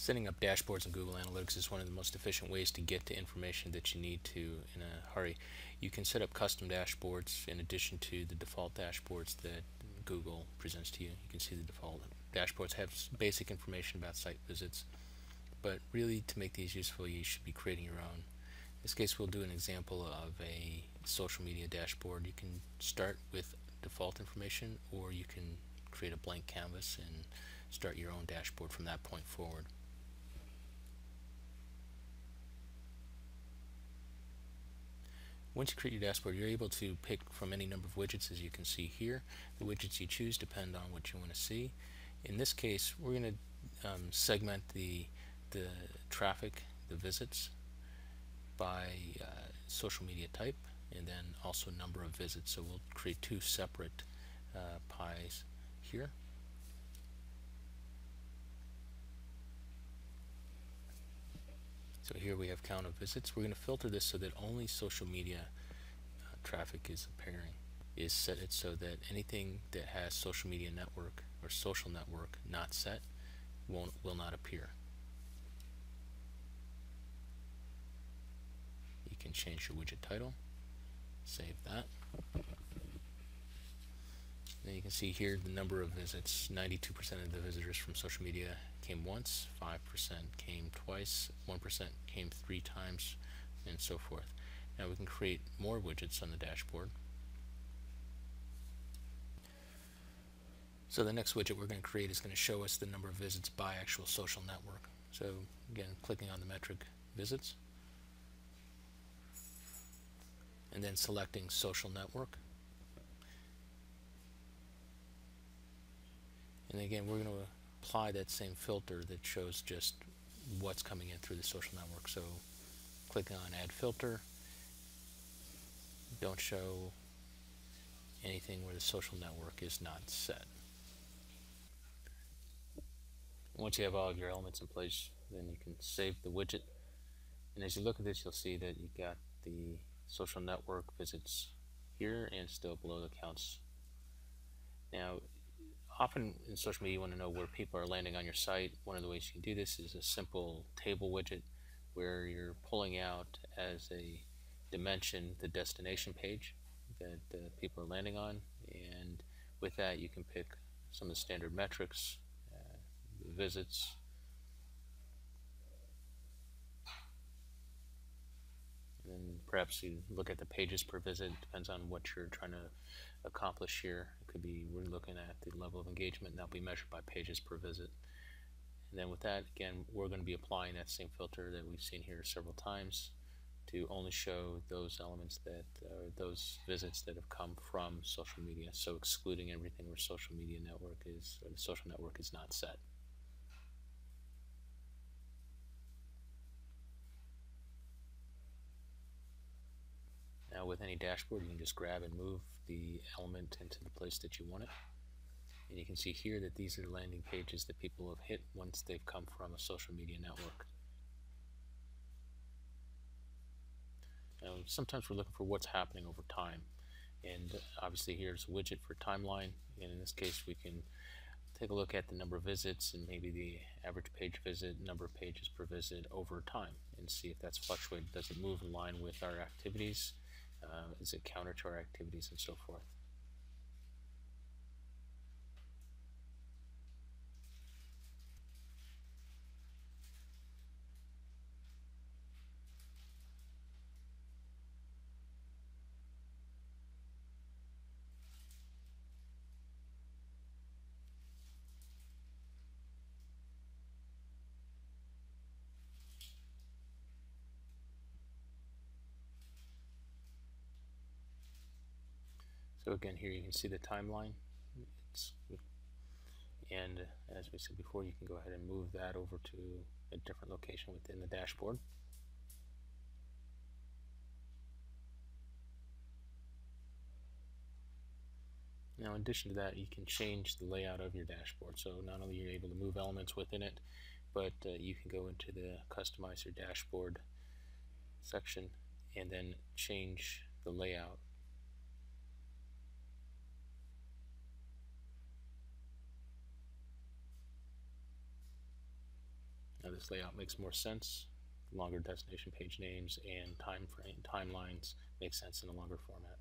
Setting up dashboards in Google Analytics is one of the most efficient ways to get to information that you need to in a hurry. You can set up custom dashboards in addition to the default dashboards that Google presents to you. You can see the default dashboards have basic information about site visits, but really to make these useful you should be creating your own. In this case we'll do an example of a social media dashboard. You can start with default information, or you can create a blank canvas and start your own dashboard from that point forward. Once you create your dashboard, you're able to pick from any number of widgets, as you can see here. The widgets you choose depend on what you want to see. In this case, we're going to segment the traffic, the visits, by social media type, and then also number of visits. So we'll create two separate pies here. So here we have count of visits. We're going to filter this so that only social media traffic is appearing. Set it so that anything that has social media network or social network not set will not appear. You can change your widget title, save that. Then you can see here the number of visits. 92% of the visitors from social media came once, 5% came twice, 1% came 3 times, and so forth. Now we can create more widgets on the dashboard. So the next widget we're going to create is going to show us the number of visits by actual social network. So again, clicking on the metric visits, and then selecting social network. And again, we're going to apply that same filter that shows just what's coming in through the social network. So clicking on add filter, don't show anything where the social network is not set. Once you have all of your elements in place, then you can save the widget. And as you look at this, you'll see that you got the social network visits here and still below the counts. Now, often in social media you want to know where people are landing on your site. One of the ways you can do this is a simple table widget where you're pulling out as a dimension the destination page that people are landing on, and with that you can pick some of the standard metrics, the visits, and then perhaps you look at the pages per visit. It depends on what you're trying to accomplish here. It could be we're looking at the level of engagement, and that'll be measured by pages per visit. And then with that, again, we're going to be applying that same filter that we've seen here several times to only show those elements that those visits that have come from social media, so excluding everything where social media network is, or the social network is not set. Now with any dashboard you can just grab and move the element into the place that you want it. And you can see here that these are landing pages that people have hit once they've come from a social media network. Now, sometimes we're looking for what's happening over time, and obviously here's a widget for timeline, and in this case we can take a look at the number of visits and maybe the average page visit, number of pages per visit over time, and see if that's fluctuated. Does it move in line with our activities? Is it counter to our activities, and so forth? So again, here you can see the timeline. And as we said before, you can go ahead and move that over to a different location within the dashboard. Now, in addition to that, you can change the layout of your dashboard. So not only are you able to move elements within it, but you can go into the Customize Your Dashboard section and then change the layout. Now this layout makes more sense. Longer destination page names and timelines make sense in a longer format.